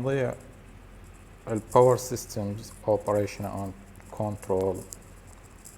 مواضيع الباور سيستمز اوبريشن اند كنترول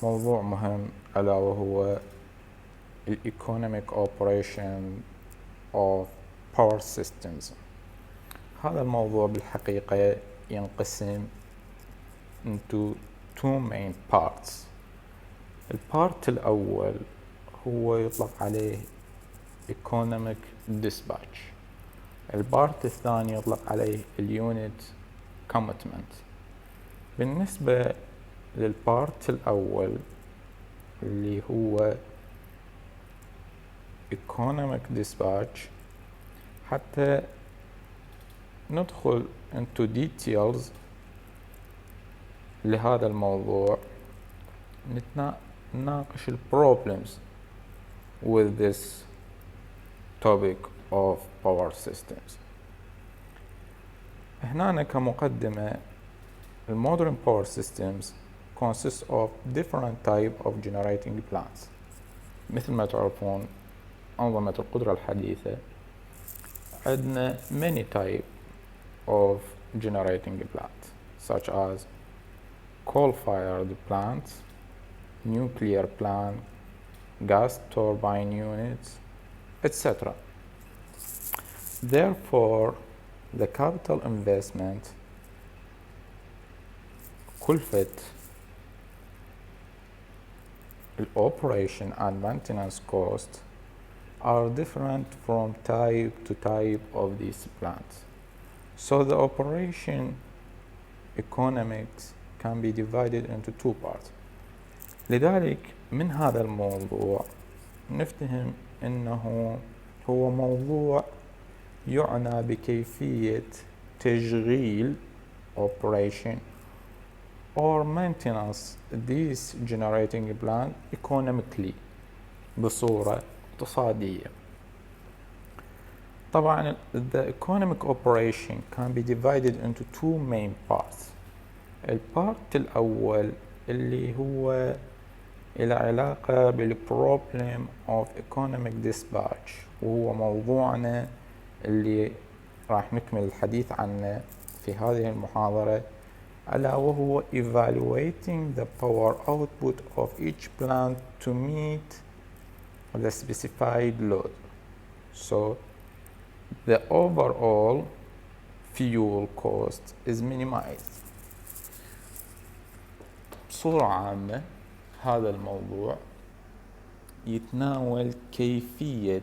موضوع مهم ألا وهو الايكونوميك اوبريشن اوف باور سيستمز. هذا الموضوع بالحقيقة ينقسم into two main parts. البارت الأول هو يطلق عليه economic dispatch. البارت الثاني يطلق عليه اليونت commitment. بالنسبة للبارت الأول اللي هو economic dispatch، حتى ندخل into details لهذا الموضوع نناقش ال problems with this topic of power systems. هنا كمقدمة، modern power systems consists of different type of generating plants. مثل ما تعرفون أنظمة القدرة الحديثة عندنا many type of generating plants such as coal-fired plants, nuclear plant, gas turbine units, etc. Therefore, the capital investment كلفة operation and maintenance cost are different from type to type of these plants. So the operation economics can be divided into two parts. لذلك من هذا الموضوع نفتهم أنه هو موضوع يعنى بكيفية تشغيل operation or maintenance these generating plant economically بصورة اقتصادية. طبعا the economic operation can be divided into two main parts. البارت الأول اللي هو إلى علاقة بالproblem of economic dispatch، وهو موضوعنا اللي راح نكمل الحديث عنه في هذه المحاضرة، ألا وهو evaluating the power output of each plant to meet the specified load. So the overall fuel cost is minimized. بصورة عامة هذا الموضوع يتناول كيفية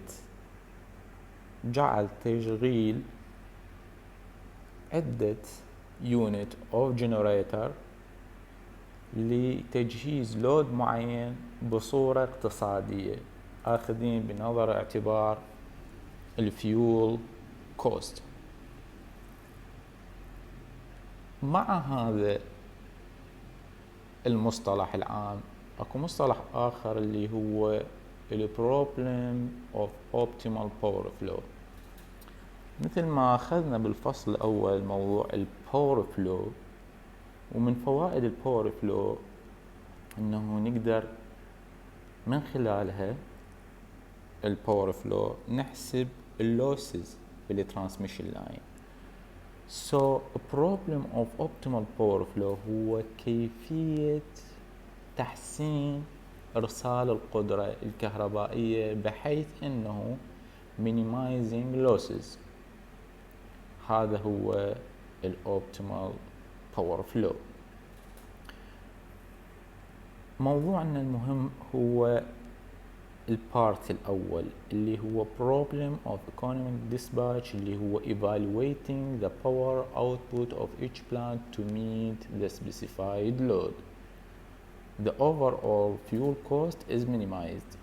جعل تشغيل عدة unit of generator لتجهيز لود معين بصورة اقتصادية، آخذين بنظر اعتبار الفيول كوست. مع هذا المصطلح العام اكو مصطلح آخر اللي هو ال problem of optimal power flow. مثل ما أخذنا بالفصل الأول موضوع الباور فلو، ومن فوائد الباور فلو أنه نقدر من خلالها الباور فلو نحسب اللوسز بالترانسميشن لاين. So a problem of optimal power flow هو كيفية تحسين إرسال القدرة الكهربائية بحيث أنه minimizing losses. هذا هو الأوبتيمال باور فلو. موضوعنا المهم هو البارت الأول اللي هو problem of economic dispatch، اللي هو evaluating the power output of each plant to meet the specified load. The overall fuel cost is minimized.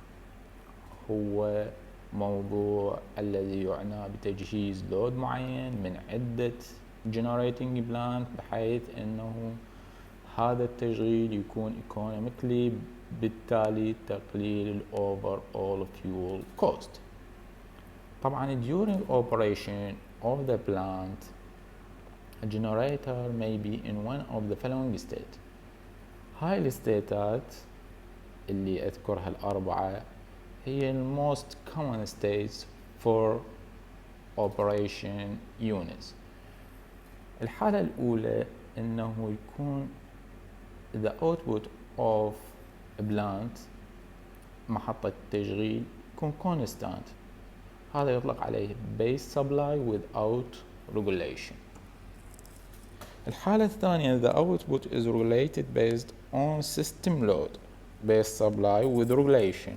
هو موضوع الذي يعنى بتجهيز لود معين من عدة generating plant بحيث أنه هذا التشغيل يكون economically، بالتالي تقليل ال overall fuel cost. طبعا during operation of the plant a generator may be in one of the following state. هاي الستيتات اللي أذكرها الأربعة هي ال most common states for operation units. الحالة الأولى إنه يكون the output of a plant محطة تشغيل يكون constant، هذا يطلق عليه base supply without regulation. الحالة الثانية the output is regulated based on system load base supply with regulation،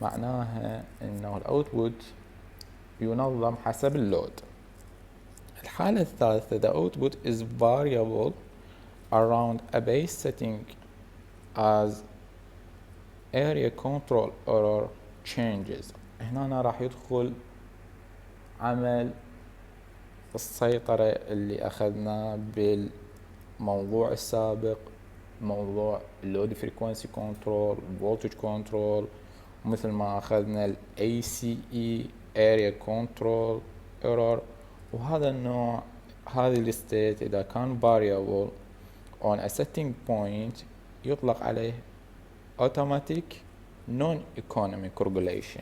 معناها إنه الأوتبوت ينظم حسب اللود. الحالة الثالثة the output is variable around a base setting as area control error changes. هنا راح يدخل عمل السيطرة اللي أخذناه بالموضوع السابق، موضوع اللود فريكوانسي كنترول، voltage كنترول، مثل ما أخذنا ال ACE area control error. وهذا النوع هذه الستيت إذا كان variable on a setting point يطلق عليه automatic non-economic regulation.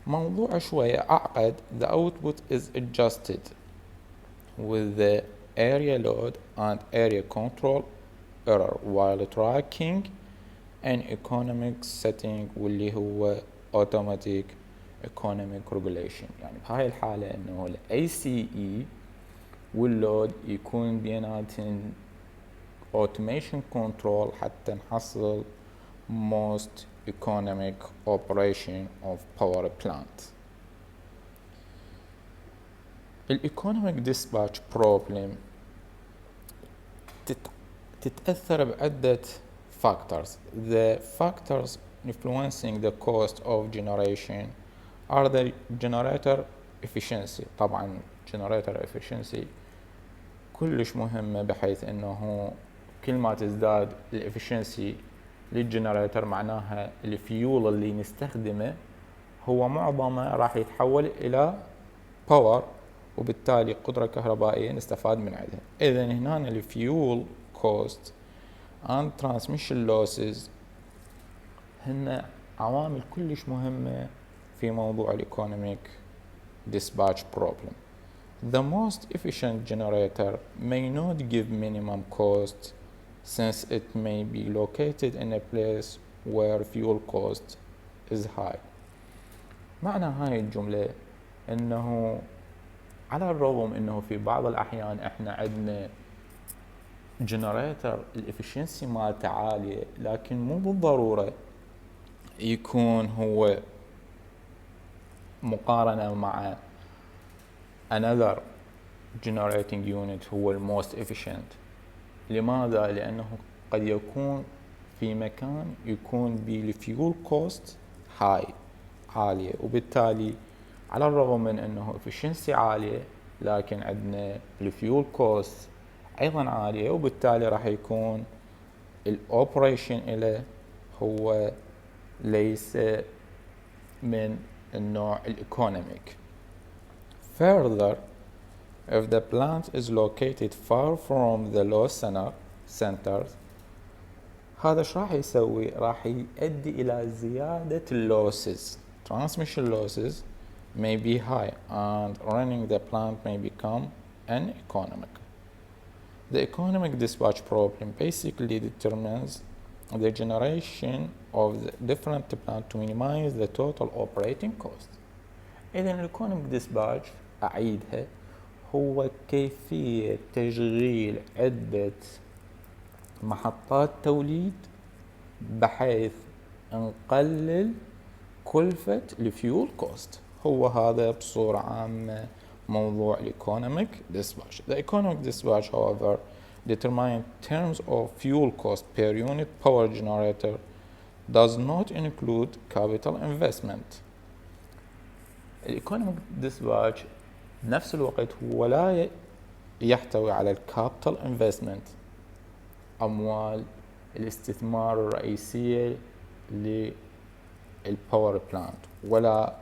موضوع شوية أعقد. The output is adjusted with the area load and area control error while tracking an economic setting واللي هو automatic economic regulation. يعني بهاي الحالة انه ال ACE واللود يكون بيناتهم automation control حتى نحصل most economic operation of power plant. economic dispatch problem تتأثر بعدة factors. The factors influencing the cost of generation are the generator efficiency. طبعا generator efficiency كلش مهمة، بحيث انه كل ما تزداد الافشنسي للجنريتر معناها الفيول اللي نستخدمه هو معظمه راح يتحول الى باور، وبالتالي قدرة كهربائية نستفاد من عندها. اذا هنا الفيول كوست and transmission losses هن عوامل كلش مهمة في موضوع الايكونوميك dispatch problem. The most efficient generator may not give minimum cost since it may be located in a place where fuel cost is high. معنى هاي الجملة انه على الرغم انه في بعض الاحيان احنا عندنا جنريتر الافشنسي مالته عالية، لكن مو بالضرورة يكون هو مقارنة مع another generating unit هو most efficient. لماذا؟ لأنه قد يكون في مكان يكون بالفيول كوست هاي عالية، وبالتالي على الرغم من أنه efficiency عالية لكن عندنا الفيول كوست أيضا عالية، وبالتالي راح يكون الأوبريشن إله هو ليس من النوع الإيكونوميك. Further, if the plant is located far from the load centers هذا ايش راح يسوي؟ راح يؤدي إلى زيادة losses. Transmission losses may be high and running the plant may become uneconomic. The economic dispatch problem basically determines the generation of the different plant to minimize the total operating cost. إذن economic dispatch أعيدها هو كيفية تشغيل عدة محطات توليد بحيث نقلل كلفة الفيول كوست. هو هذا بصورة عامة موضوع economic dispatch. The economic dispatch however determined terms of fuel cost per unit power generator does not include capital investment. economic dispatch بنفس الوقت هو لا يحتوي على الكابيتال انفستمنت، أموال الاستثمار الرئيسية للباور بلانت، ولا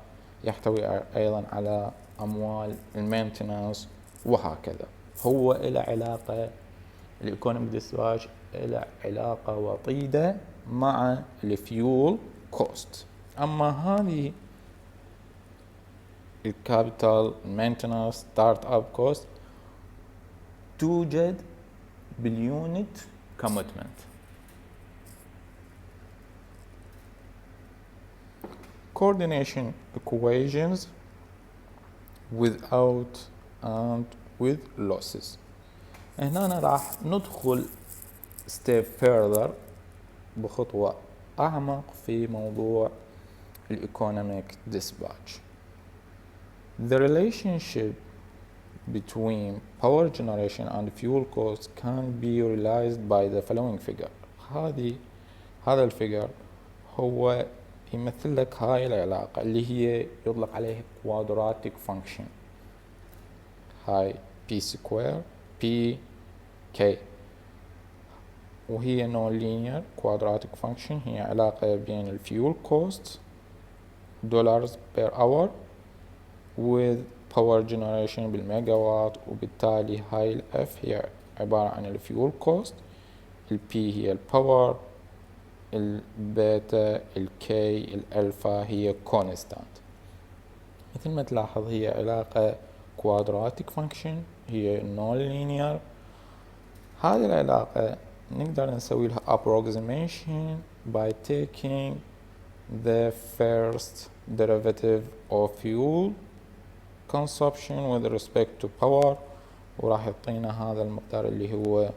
يحتوي أيضا على أموال المينتنانس وهكذا. هو إلى علاقة الايكونوميك ديسباتش إلى علاقة وطيدة مع الفيول كوست. أما هذه الكابيتال مينتنانس ستارت اب كوست توجد باليونت كوميتمنت. coordination equations without and with losses. هنا راح ندخل step further بخطوة أعمق في موضوع economic dispatch. The relationship between power generation and fuel costs can be realized by the following figure. هذا الفيجر هو يمثل لك هاي العلاقة اللي هي يطلق عليها quadratic function. هاي P square P K، وهي non-linear quadratic function. هي علاقة بين الفيول cost dollars per hour with power generation بالميجا وات، وبالتالي هاي ال F هي عبارة عن الفيول cost، ال P هي الباور، البيتا الكي الألفا هي constant. مثل ما تلاحظ هي علاقة quadratic function، هي non-linear. هذه العلاقة نقدر نسوي لها approximation by taking the first derivative of fuel consumption with respect to power، وراح يعطينا هذا المقدار اللي هو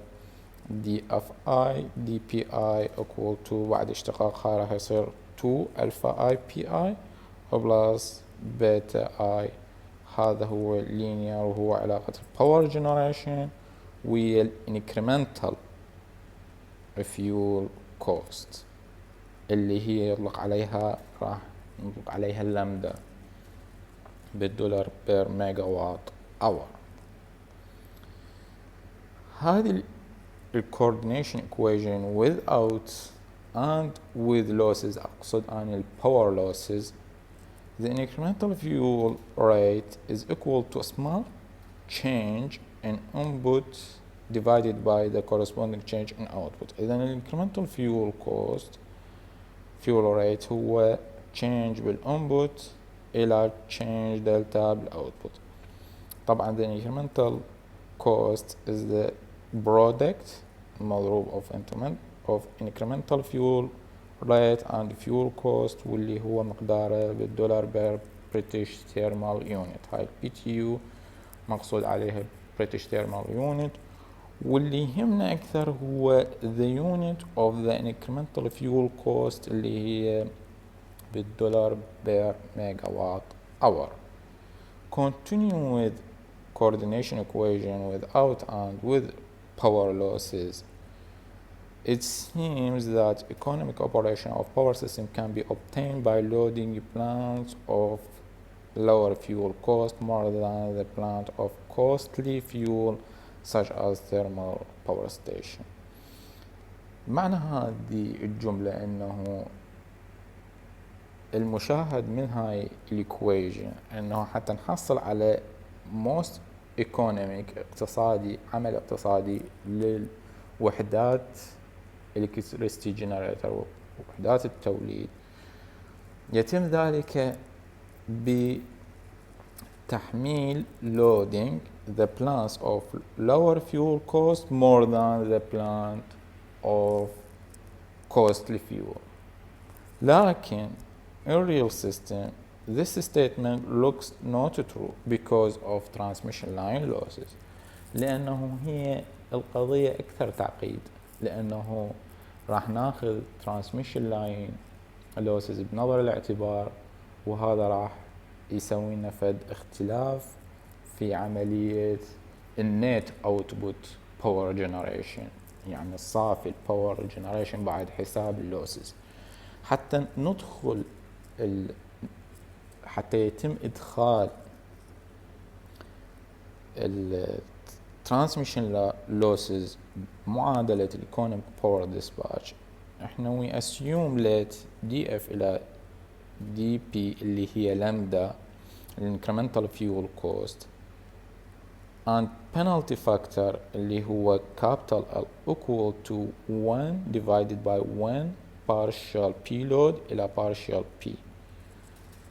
DFI DPI equal to بعد اشتقاقها راح يصير 2 alpha I PI plus beta I. هذا هو linear وهو علاقة power generation ويا incremental fuel cost اللي هي يطلق عليها راح نطلق عليها اللامدا بالدولار بير ميجا وات اور. هذه coordination equation without and with losses أقصد عن power losses. The incremental fuel rate is equal to a small change in input divided by the corresponding change in output. إذن incremental fuel rate هو change بالinput إلى change delta بالoutput. طبعا the incremental cost is the product مضروب of incremental fuel rate and fuel cost، واللي هو مقداره بالدولار بير British thermal unit. هاي BTU مقصود عليها British thermal unit. واللي يهمنا أكثر هو the unit of the incremental fuel cost اللي هي بالدولار بير ميجا وات اور. Continue with coordination equation without and with power losses. It seems that economic operation of power system can be obtained by loading plants of lower fuel cost more than the plant of costly fuel such as thermal power station. معنى هذه الجملة انه المشاهد من هاي الايكويشن انه حتى نحصل على most economic اقتصادي عمل اقتصادي للوحدات electricity generator وحدات التوليد، يتم ذلك بتحميل loading the plants of lower fuel cost more than the plant of costly fuel. لكن in real system this statement looks not true because of transmission line losses. لأنه هي القضية أكثر تعقيد، لأنه راح ناخذ transmission line losses بنظر الاعتبار، وهذا راح يسوي لنا فد اختلاف في عملية النت output power generation، يعني الصافي الباور generation بعد حساب اللوسز. حتى ندخل حتى يتم إدخال transmission losses معادلة economic power dispatch، احنا we assume let df إلى dp اللي هي lambda incremental fuel cost and penalty factor اللي هو capital L equal to 1 divided by 1 partial P load إلى partial P.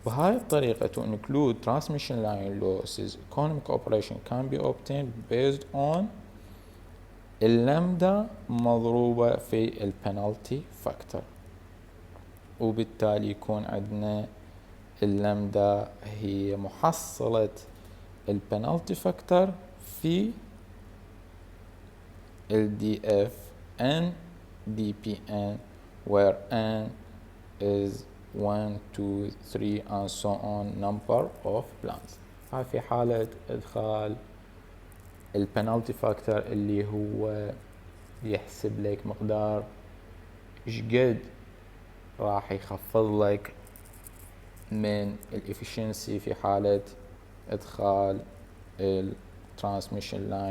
بهاي الطريقة to include transmission line losses economic operation can be obtained based on اللامدا مضروبة في البنالتي فاكتور، وبالتالي يكون عندنا اللامدا هي محصلة البنالتي فاكتور في ال DF and DPN where n is 1 2 3 and so on number of plants. هاي في حالة إدخال البنالتي فاكتور اللي هو يحسب لك مقدار شقد راح يخفض لك من الافشنسي في حالة ادخال الترانسميشن لاين